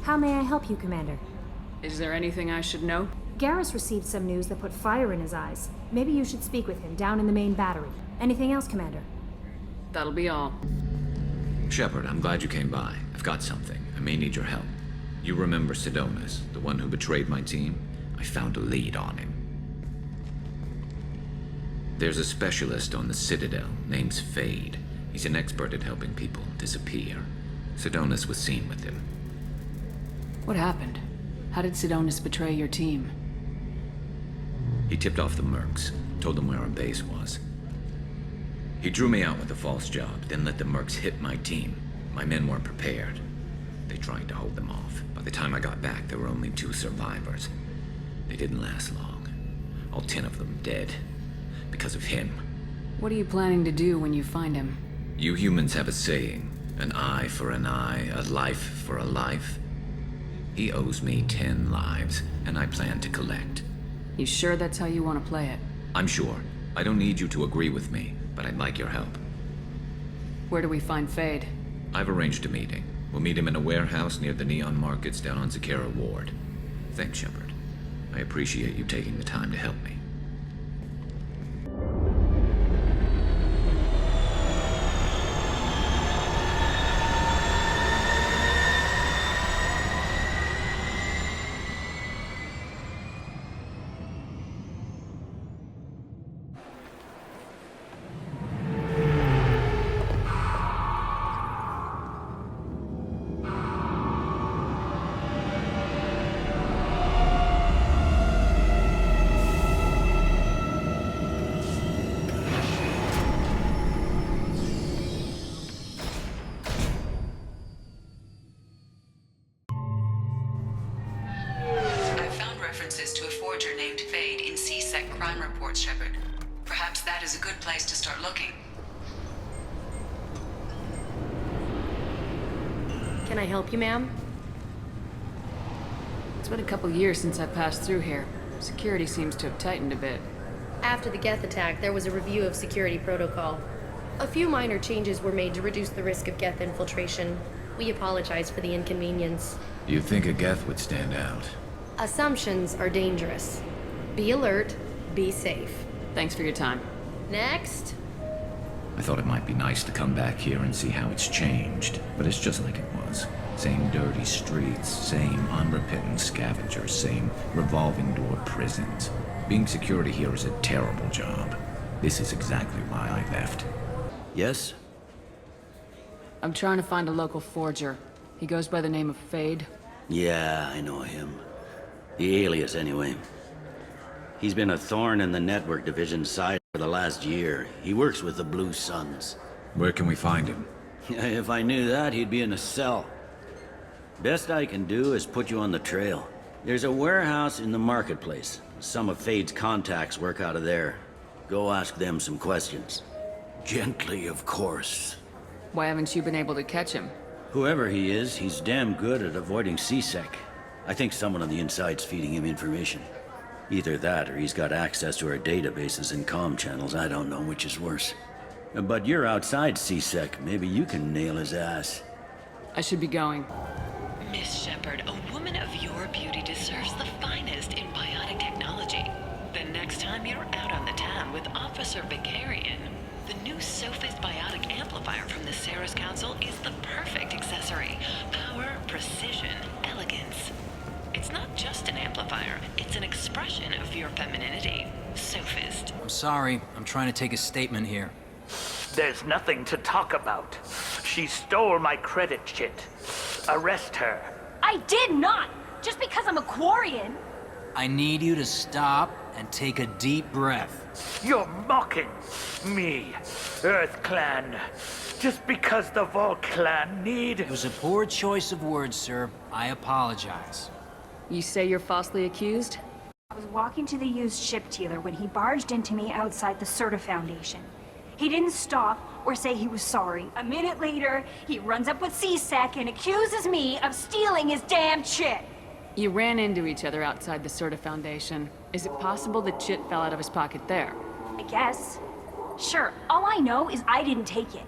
How may I help you, Commander? Is there anything I should know? Garrus received some news that put fire in his eyes. Maybe you should speak with him down in the main battery. Anything else, Commander? That'll be all. Shepard, I'm glad you came by. I've got something. I may need your help. You remember Sidonus, the one who betrayed my team? I found a lead on him. There's a specialist on the Citadel, named Fade. He's an expert at helping people disappear. Sidonus was seen with him. What happened? How did Sidonus betray your team? He tipped off the mercs, told them where our base was. He drew me out with a false job, then let the mercs hit my team. My men weren't prepared. They tried to hold them off. By the time I got back, there were only 2 survivors. They didn't last long. All 10 of them dead. Because of him. What are you planning to do when you find him? You humans have a saying. An eye for an eye, a life for a life. He owes me 10 lives, and I plan to collect. You sure that's how you want to play it? I'm sure. I don't need you to agree with me, but I'd like your help. Where do we find Fade? I've arranged a meeting. We'll meet him in a warehouse near the Neon Markets down on Zakera Ward. Thanks, Shepard. I appreciate you taking the time to help me. To a forger named Fade in C-Sec crime reports, Shepard. Perhaps that is a good place to start looking. Can I help you, ma'am? It's been a couple years since I passed through here. Security seems to have tightened a bit. After the Geth attack, there was a review of security protocol. A few minor changes were made to reduce the risk of Geth infiltration. We apologize for the inconvenience. You'd think a Geth would stand out. Assumptions are dangerous. Be alert, be safe. Thanks for your time. Next. I thought it might be nice to come back here and see how it's changed, but it's just like it was. Same dirty streets, same unrepentant scavengers, same revolving door prisons. Being security here is a terrible job. This is exactly why I left. Yes? I'm trying to find a local forger. He goes by the name of Fade. Yeah, I know him. The alias, anyway. He's been a thorn in the network division's side for the last year. He works with the Blue Suns. Where can we find him? If I knew that, he'd be in a cell. Best I can do is put you on the trail. There's a warehouse in the marketplace. Some of Fade's contacts work out of there. Go ask them some questions. Gently, of course. Why haven't you been able to catch him? Whoever he is, he's damn good at avoiding C-Sec. I think someone on the inside's feeding him information. Either that, or he's got access to our databases and comm channels. I don't know which is worse. But you're outside C-Sec. Maybe you can nail his ass. I should be going. Miss Shepard, a woman of your beauty deserves the finest in biotic technology. The next time you're out on the town with Officer Vicarian, the new Sophist biotic amplifier from the Sarah's Council is the perfect accessory. Power, precision, elegance. It's not just an amplifier, it's an expression of your femininity. Sophist. I'm sorry, I'm trying to take a statement here. There's nothing to talk about. She stole my credit chit. Arrest her. I did not! Just because I'm a quarian! I need you to stop and take a deep breath. You're mocking me, Earth Clan. Just because the Vol Clan need... It was a poor choice of words, sir. I apologize. You say you're falsely accused? I was walking to the used ship dealer when he barged into me outside the Serta Foundation. He didn't stop or say he was sorry. A minute later, he runs up with C-Sec and accuses me of stealing his damn chit. You ran into each other outside the Serta Foundation. Is it possible the chit fell out of his pocket there? I guess. Sure, all I know is I didn't take it.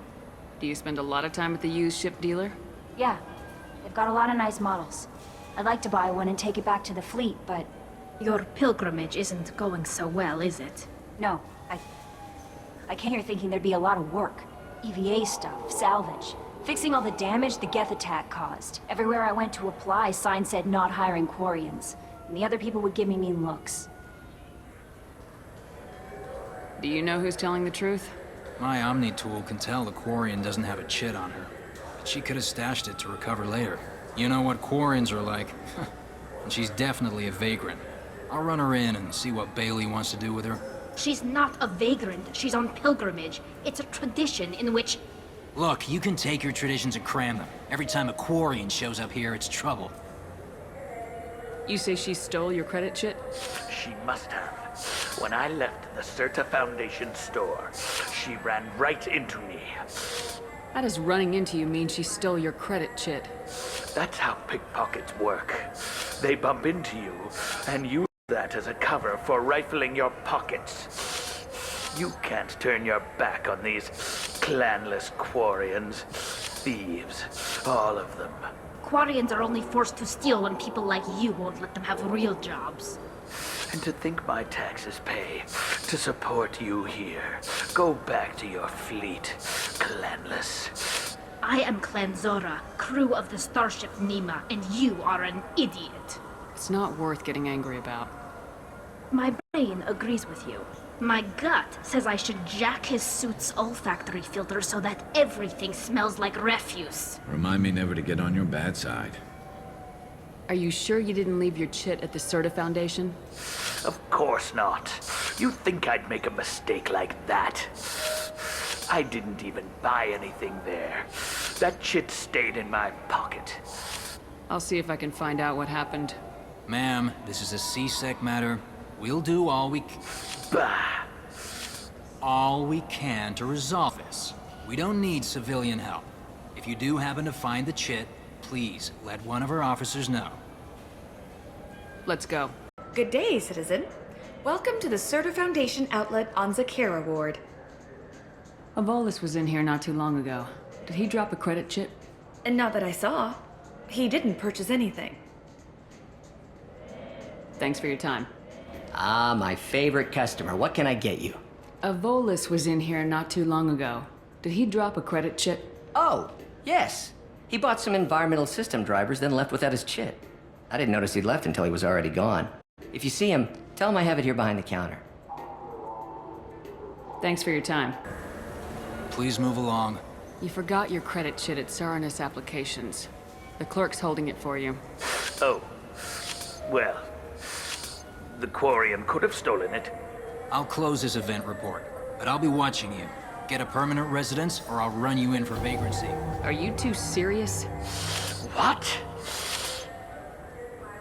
Do you spend a lot of time at the used ship dealer? Yeah. They've got a lot of nice models. I'd like to buy one and take it back to the fleet, but Your pilgrimage isn't going so well, is it? no, I came here thinking there'd be a lot of work. EVA stuff, salvage, fixing all the damage the Geth attack caused. Everywhere I went to apply, signs said not hiring quarians, and the other people would give me mean looks. Do you know who's telling the truth? My Omni tool can tell the quarian doesn't have a chit on her. But she could have stashed it to recover later. You know what quarians are like. And she's definitely a vagrant. I'll run her in and see what Bailey wants to do with her. She's not a vagrant. She's on pilgrimage. It's a tradition in which... Look, you can take your traditions and cram them. Every time a quarian shows up here, it's trouble. You say she stole your credit chit? She must have. When I left the Certa Foundation store, she ran right into me. How does running into you mean she stole your credit chit? That's how pickpockets work. They bump into you, and use that as a cover for rifling your pockets. You can't turn your back on these clanless quarians. Thieves, all of them. Quarians are only forced to steal when people like you won't let them have real jobs. And to think my taxes pay to support you here. Go back to your fleet, clanless. I am Clan Zora, crew of the starship Nima, and you are an idiot. It's not worth getting angry about. My brain agrees with you. My gut says I should jack his suit's olfactory filter so that everything smells like refuse. Remind me never to get on your bad side. Are you sure you didn't leave your chit at the Certa Foundation? Of course not. You think I'd make a mistake like that? I didn't even buy anything there. That chit stayed in my pocket. I'll see if I can find out what happened. Ma'am, this is a C-Sec matter. We'll do all we can to resolve this. We don't need civilian help. If you do happen to find the chit, please let one of our officers know. Let's go. Good day, citizen. Welcome to the Certa Foundation outlet on Zakera Ward. A volus was in here not too long ago. Did he drop a credit chit? And not that I saw. He didn't purchase anything. Thanks for your time. Ah, my favorite customer. What can I get you? A volus was in here not too long ago. Did he drop a credit chit? Oh, yes. He bought some environmental system drivers, then left without his chit. I didn't notice he'd left until he was already gone. If you see him, tell him I have it here behind the counter. Thanks for your time. Please move along. You forgot your credit chit at Saranus Applications. The clerk's holding it for you. Oh. Well, the quarian could have stolen it. I'll close this event report, but I'll be watching you. Get a permanent residence, or I'll run you in for vagrancy. Are you two serious? What?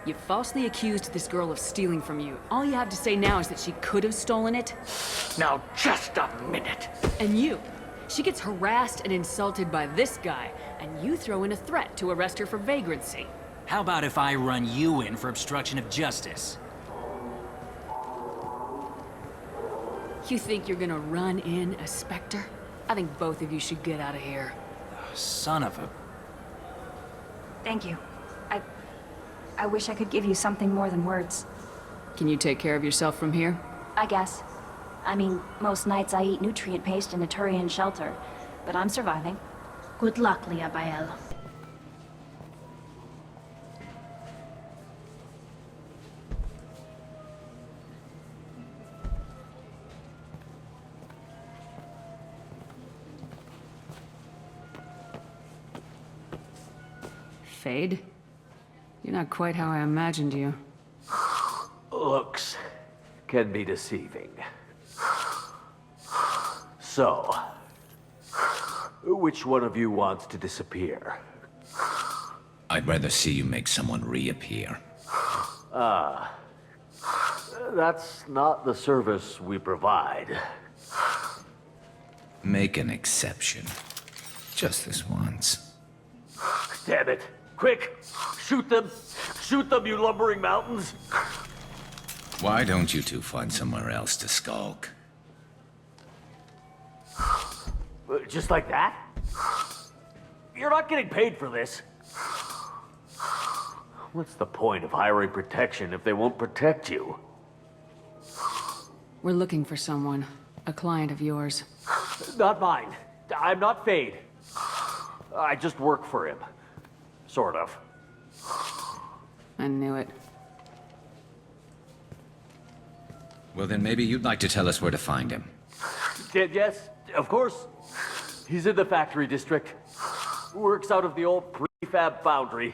You falsely accused this girl of stealing from you. All you have to say now is that she could have stolen it. Now, just a minute. And you. She gets harassed and insulted by this guy, and you throw in a threat to arrest her for vagrancy. How about if I run you in for obstruction of justice? You think you're gonna run in a Spectre? I think both of you should get out of here. Son of a... Thank you. I wish I could give you something more than words. Can you take care of yourself from here? I guess. I mean, most nights I eat nutrient paste in a Turian shelter, but I'm surviving. Good luck, Liabael. Fade? You're not quite how I imagined you. Looks can be deceiving. So, which one of you wants to disappear? I'd rather see you make someone reappear. That's not the service we provide. Make an exception. Just this once. Damn it. Quick! Shoot them! Shoot them, you lumbering mountains! Why don't you two find somewhere else to skulk? Just like that? You're not getting paid for this. What's the point of hiring protection if they won't protect you? We're looking for someone. A client of yours. Not mine. I'm not Fade. I just work for him. Sort of. I knew it. Well, then maybe you'd like to tell us where to find him. Yes, of course. He's in the factory district. Works out of the old prefab foundry.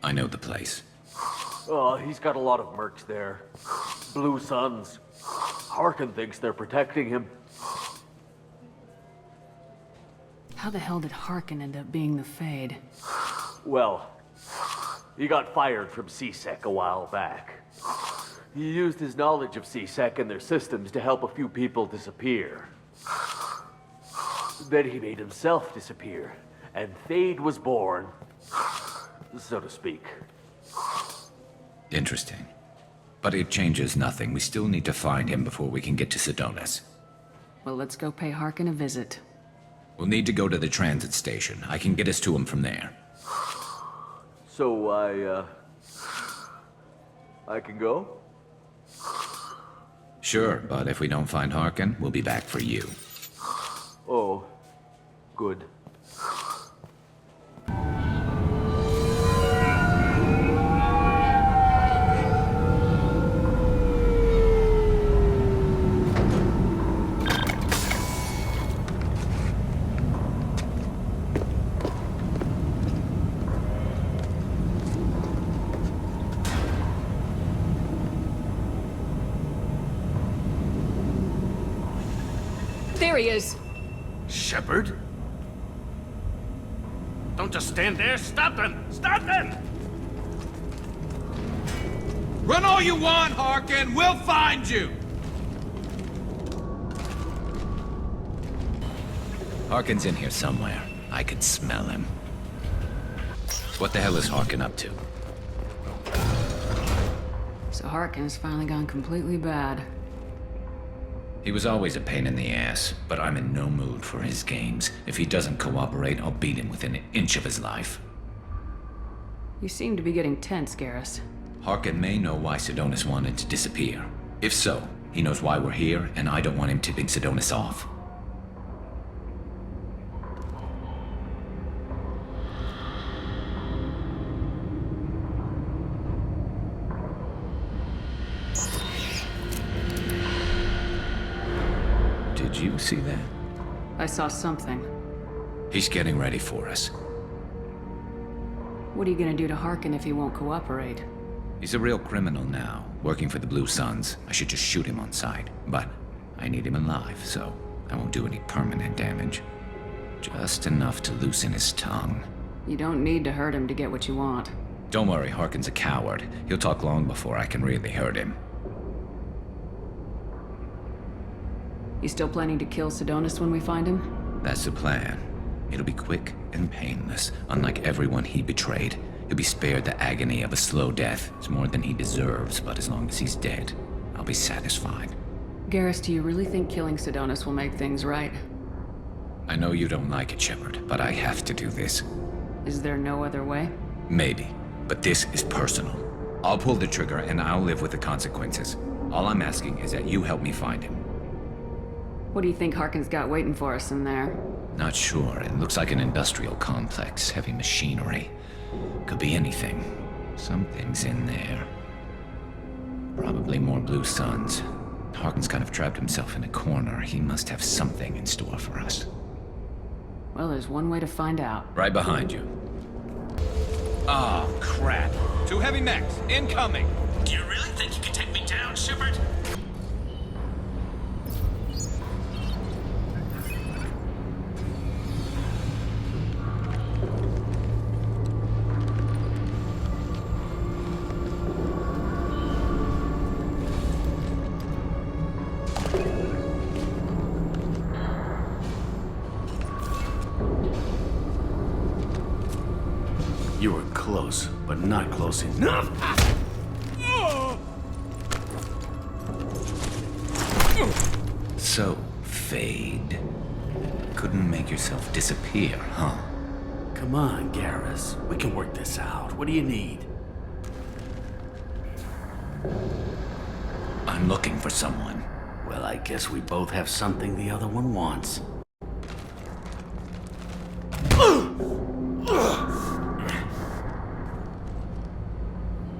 I know the place. Oh, he's got a lot of mercs there. Blue Suns. Harkin thinks they're protecting him. How the hell did Harkin end up being the Fade? Well, he got fired from CSEC a while back. He used his knowledge of CSEC and their systems to help a few people disappear. Then he made himself disappear, and Fade was born, so to speak. Interesting. But it changes nothing. We still need to find him before we can get to Sidonis. Well, let's go pay Harkin a visit. We'll need to go to the transit station. I can get us to him from there. So I can go? Sure, but if we don't find Harkin, we'll be back for you. Oh, good. There he is! Shepard? Don't just stand there. Stop them! Stop them! Run all you want, Harkin! We'll find you! Harkin's in here somewhere. I could smell him. What the hell is Harkin up to? So Harkin's finally gone completely bad. He was always a pain in the ass, but I'm in no mood for his games. If he doesn't cooperate, I'll beat him within an inch of his life. You seem to be getting tense, Garrus. Harkin may know why Sidonis wanted to disappear. If so, he knows why we're here, and I don't want him tipping Sidonis off. Did you see that? I saw something. He's getting ready for us. What are you gonna do to Harkin if he won't cooperate? He's a real criminal now, working for the Blue Suns. I should just shoot him on sight. But I need him alive, so I won't do any permanent damage. Just enough to loosen his tongue. You don't need to hurt him to get what you want. Don't worry, Harkin's a coward. He'll talk long before I can really hurt him. You still planning to kill Sidonis when we find him? That's the plan. It'll be quick and painless, unlike everyone he betrayed. He'll be spared the agony of a slow death. It's more than he deserves, but as long as he's dead, I'll be satisfied. Garrus, do you really think killing Sidonis will make things right? I know you don't like it, Shepard, but I have to do this. Is there no other way? Maybe, but this is personal. I'll pull the trigger and I'll live with the consequences. All I'm asking is that you help me find him. What do you think Harkin's got waiting for us in there? Not sure. It looks like an industrial complex. Heavy machinery. Could be anything. Something's in there. Probably more Blue Suns. Harkin's kind of trapped himself in a corner. He must have something in store for us. Well, there's one way to find out. Right behind you. Oh, crap. 2 heavy mechs, incoming! Do you really think you can take me down, Shepard? You were close, but not close enough. So, Fade. Couldn't make yourself disappear, huh? Come on, Garrus. We can work this out. What do you need? I'm looking for someone. Well, I guess we both have something the other one wants.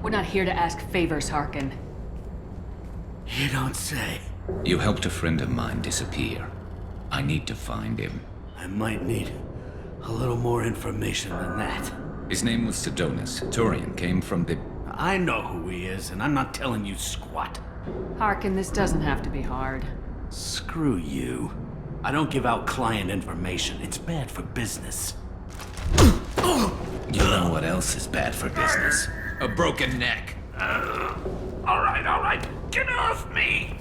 We're not here to ask favors, Harkin. You don't say. You helped a friend of mine disappear. I need to find him. I might need a little more information than that. His name was Sidonus. Turian came from the... I know who he is, and I'm not telling you squat. Harkin, this doesn't have to be hard. Screw you. I don't give out client information. It's bad for business. You know what else is bad for business? A broken neck. All right. Get off me!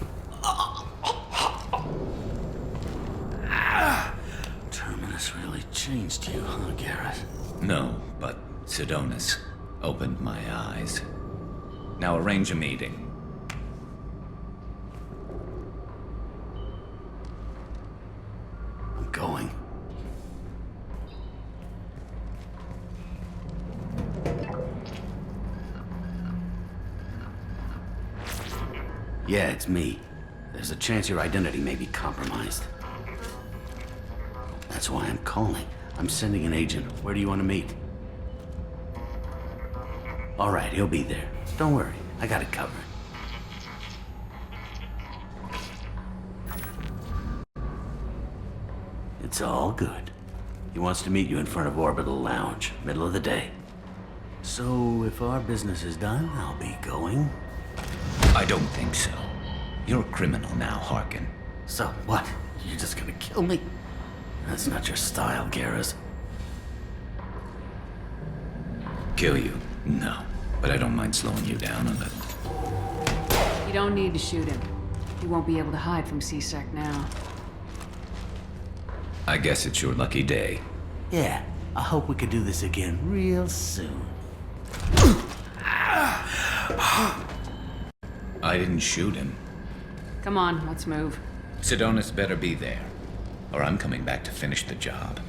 Terminus really changed you, huh, Garrus? No, but Sidonus opened my eyes. Now arrange a meeting. I'm going. Yeah, it's me. There's a chance your identity may be compromised. That's why I'm calling. I'm sending an agent. Where do you want to meet? All right, he'll be there. Don't worry, I got it covered. It's all good. He wants to meet you in front of Orbital Lounge, middle of the day. So, if our business is done, I'll be going. I don't think so. You're a criminal now, Harkin. So what? You're just gonna kill me? That's not your style, Garrus. Kill you? No. But I don't mind slowing you down a little. You don't need to shoot him. You won't be able to hide from C-Sec now. I guess it's your lucky day. Yeah, I hope we could do this again real soon. I didn't shoot him. Come on, let's move. Sidonus better be there, or I'm coming back to finish the job.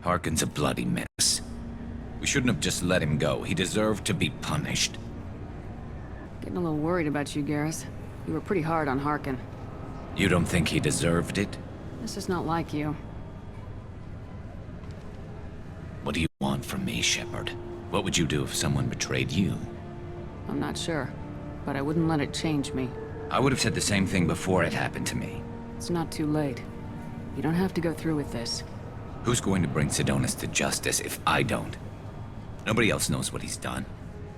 Harkin's a bloody mess. We shouldn't have just let him go. He deserved to be punished. Getting a little worried about you, Garrus. You were pretty hard on Harkin. You don't think he deserved it? This is not like you. What do you want from me, Shepard? What would you do if someone betrayed you? I'm not sure, but I wouldn't let it change me. I would have said the same thing before it happened to me. It's not too late. You don't have to go through with this. Who's going to bring Sidonus to justice if I don't? Nobody else knows what he's done.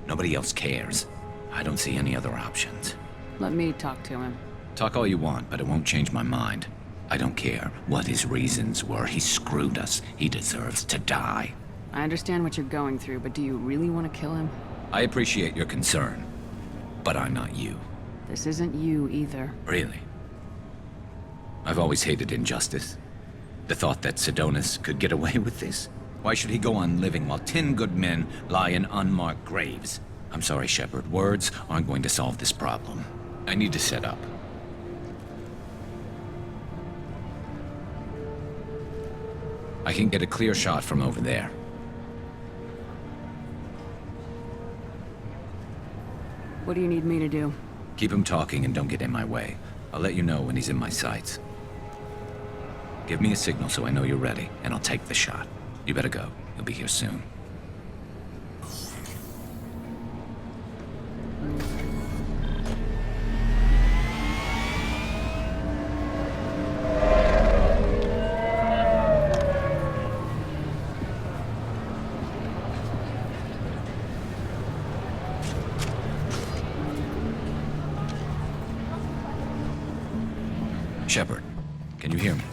Nobody else cares. I don't see any other options. Let me talk to him. Talk all you want, but it won't change my mind. I don't care what his reasons were. He screwed us. He deserves to die. I understand what you're going through, but do you really want to kill him? I appreciate your concern, but I'm not you. This isn't you either. Really? I've always hated injustice. The thought that Sidonus could get away with this? Why should he go on living while 10 good men lie in unmarked graves? I'm sorry, Shepard. Words aren't going to solve this problem. I need to set up. I can get a clear shot from over there. What do you need me to do? Keep him talking and don't get in my way. I'll let you know when he's in my sights. Give me a signal so I know you're ready, and I'll take the shot. You better go. He'll be here soon. Shepard, can you hear me?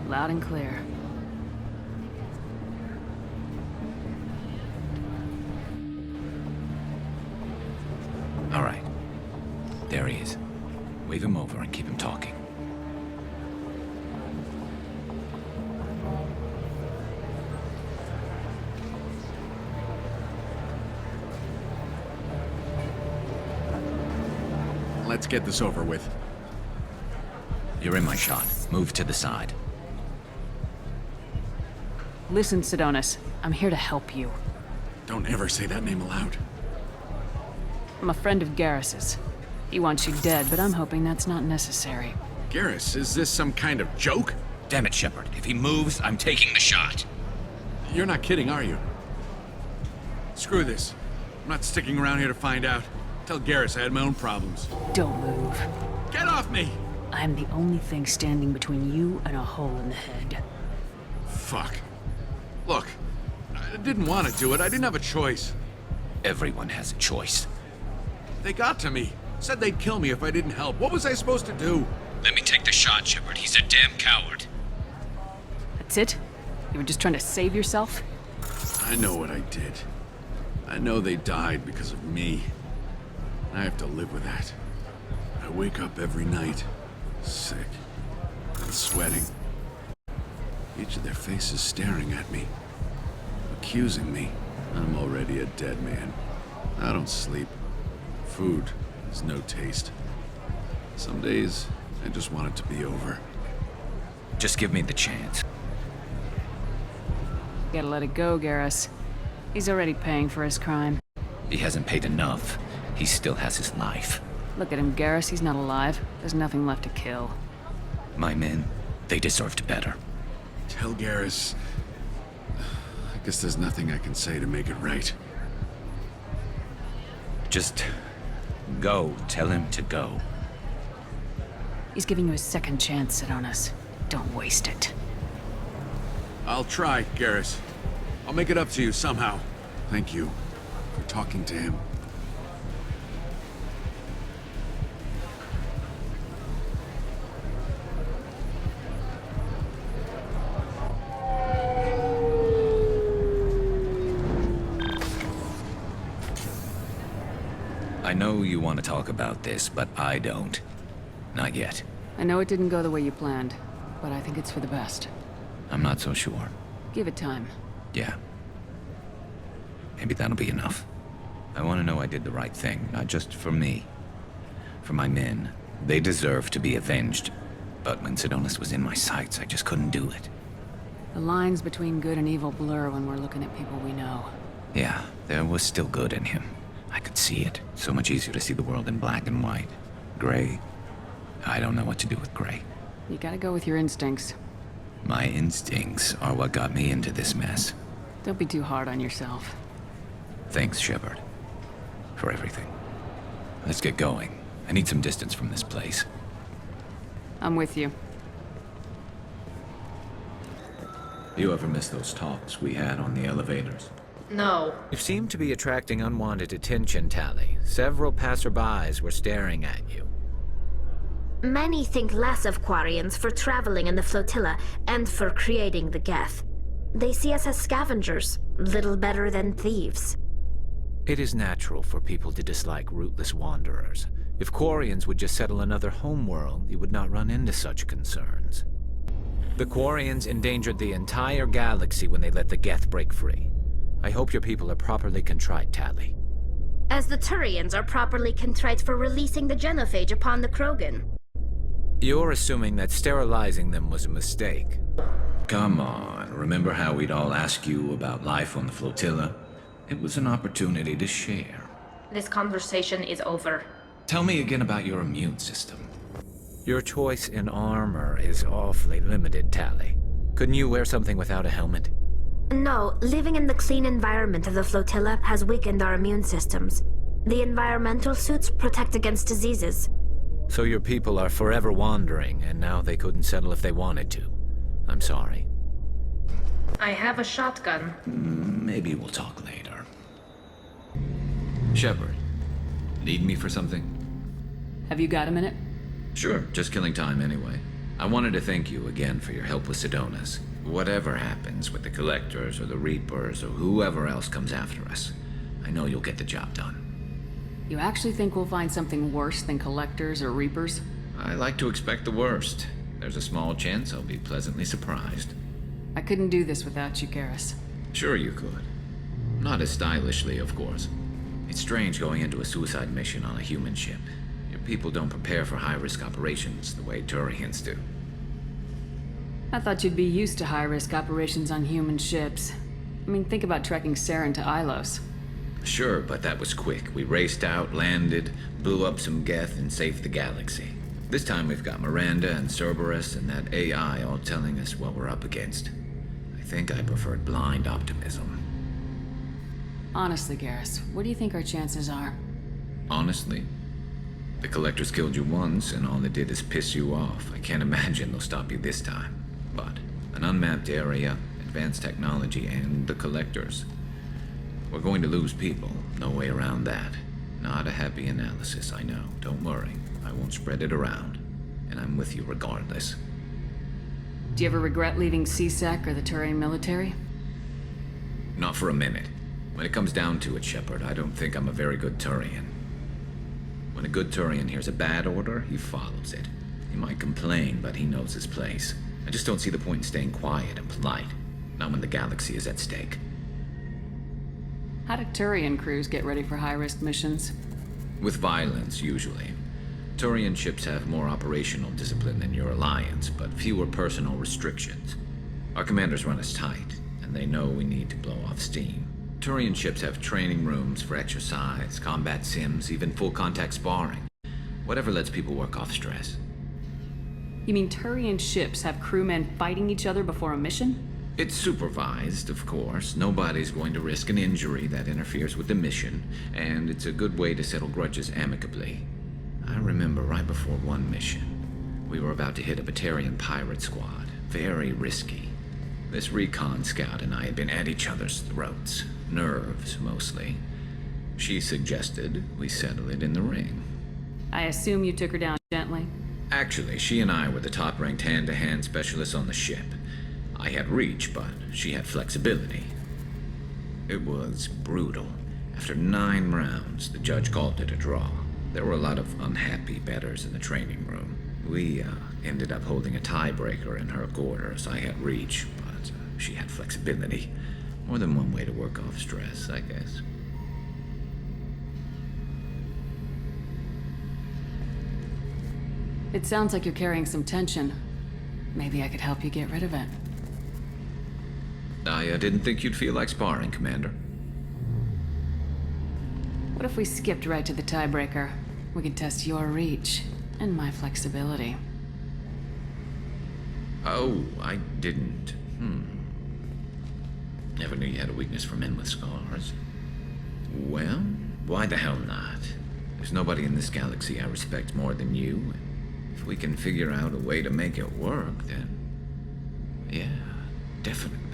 Loud and clear. All right. There he is. Wave him over and keep him talking. Let's get this over with. You're in my shot. Move to the side. Listen, Sidonis. I'm here to help you. Don't ever say that name aloud. I'm a friend of Garrus's. He wants you dead, but I'm hoping that's not necessary. Garrus, is this some kind of joke? Damn it, Shepard. If he moves, I'm taking the shot. You're not kidding, are you? Screw this. I'm not sticking around here to find out. Tell Garrus I had my own problems. Don't move. Get off me! I'm the only thing standing between you and a hole in the head. Fuck. Look, I didn't want to do it. I didn't have a choice. Everyone has a choice. They got to me. Said they'd kill me if I didn't help. What was I supposed to do? Let me take the shot, Shepard. He's a damn coward. That's it? You were just trying to save yourself? I know what I did. I know they died because of me. I have to live with that. I wake up every night, sick, and sweating. Each of their faces staring at me, accusing me. I'm already a dead man. I don't sleep. Food has no taste. Some days, I just want it to be over. Just give me the chance. Gotta let it go, Garrus. He's already paying for his crime. He hasn't paid enough. He still has his life. Look at him, Garrus. He's not alive. There's nothing left to kill. My men, they deserved better. Tell Garrus... I guess there's nothing I can say to make it right. Just... go. Tell him to go. He's giving you a second chance, Sidonis. Don't waste it. I'll try, Garrus. I'll make it up to you somehow. Thank you for talking to him. I know you want to talk about this, but I don't. Not yet. I know it didn't go the way you planned, but I think it's for the best. I'm not so sure. Give it time. Yeah. Maybe that'll be enough. I want to know I did the right thing, not just for me. For my men. They deserve to be avenged. But when Sidonis was in my sights, I just couldn't do it. The lines between good and evil blur when we're looking at people we know. Yeah, there was still good in him. I could see it. So much easier to see the world in black and white. Gray. I don't know what to do with gray. You gotta go with your instincts. My instincts are what got me into this mess. Don't be too hard on yourself. Thanks, Shepard. For everything. Let's get going. I need some distance from this place. I'm with you. You ever miss those talks we had on the elevators? No. You seem to be attracting unwanted attention, Tali. Several passerbys were staring at you. Many think less of quarians for traveling in the flotilla and for creating the Geth. They see us as scavengers, little better than thieves. It is natural for people to dislike rootless wanderers. If quarians would just settle another homeworld, you would not run into such concerns. The quarians endangered the entire galaxy when they let the Geth break free. I hope your people are properly contrite, Tali. As the Turians are properly contrite for releasing the genophage upon the Krogan. You're assuming that sterilizing them was a mistake. Come on, remember how we'd all ask you about life on the flotilla? It was an opportunity to share. This conversation is over. Tell me again about your immune system. Your choice in armor is awfully limited, Tali. Couldn't you wear something without a helmet? No, living in the clean environment of the flotilla has weakened our immune systems. The environmental suits protect against diseases. So your people are forever wandering, and now they couldn't settle if they wanted to. I'm sorry. I have a shotgun. Maybe we'll talk later. Shepard, need me for something? Have you got a minute? Sure, just killing time anyway. I wanted to thank you again for your help with Sidonis. Whatever happens with the Collectors or the Reapers or whoever else comes after us, I know you'll get the job done. You actually think we'll find something worse than Collectors or Reapers? I like to expect the worst. There's a small chance I'll be pleasantly surprised. I couldn't do this without you, Garrus. Sure you could. Not as stylishly, of course. It's strange going into a suicide mission on a human ship. You're People don't prepare for high-risk operations the way Turians do. I thought you'd be used to high-risk operations on human ships. I mean, think about trekking Saren to Ilos. Sure, but that was quick. We raced out, landed, blew up some Geth, and saved the galaxy. This time we've got Miranda and Cerberus and that AI all telling us what we're up against. I think I preferred blind optimism. Honestly, Garrus, what do you think our chances are? Honestly? The Collectors killed you once, and all they did is piss you off. I can't imagine they'll stop you this time. But an unmapped area, advanced technology, and the Collectors. We're going to lose people. No way around that. Not a happy analysis, I know. Don't worry. I won't spread it around. And I'm with you regardless. Do you ever regret leaving CSEC or the Turian military? Not for a minute. When it comes down to it, Shepard, I don't think I'm a very good Turian. When a good Turian hears a bad order, he follows it. He might complain, but he knows his place. I just don't see the point in staying quiet and polite. Not when the galaxy is at stake. How do Turian crews get ready for high-risk missions? With violence, usually. Turian ships have more operational discipline than your alliance, but fewer personal restrictions. Our commanders run us tight, and they know we need to blow off steam. Turian ships have training rooms for exercise, combat sims, even full-contact sparring. Whatever lets people work off stress. You mean Turian ships have crewmen fighting each other before a mission? It's supervised, of course. Nobody's going to risk an injury that interferes with the mission, and it's a good way to settle grudges amicably. I remember right before one mission, we were about to hit a Batarian pirate squad. Very risky. This recon scout and I had been at each other's throats. Nerves, mostly. She suggested we settle it in the ring. I assume you took her down gently? Actually, she and I were the top-ranked hand-to-hand specialists on the ship. I had reach, but she had flexibility. It was brutal. After 9 rounds, the judge called it a draw. There were a lot of unhappy bettors in the training room. We ended up holding a tiebreaker in her quarters. I had reach, but she had flexibility. More than one way to work off stress, I guess. It sounds like you're carrying some tension. Maybe I could help you get rid of it. I didn't think you'd feel like sparring, Commander. What if we skipped right to the tiebreaker? We could test your reach and my flexibility. Oh, I didn't. Never knew you had a weakness for men with scars. Well, why the hell not? There's nobody in this galaxy I respect more than you. If we can figure out a way to make it work, then... yeah, definitely.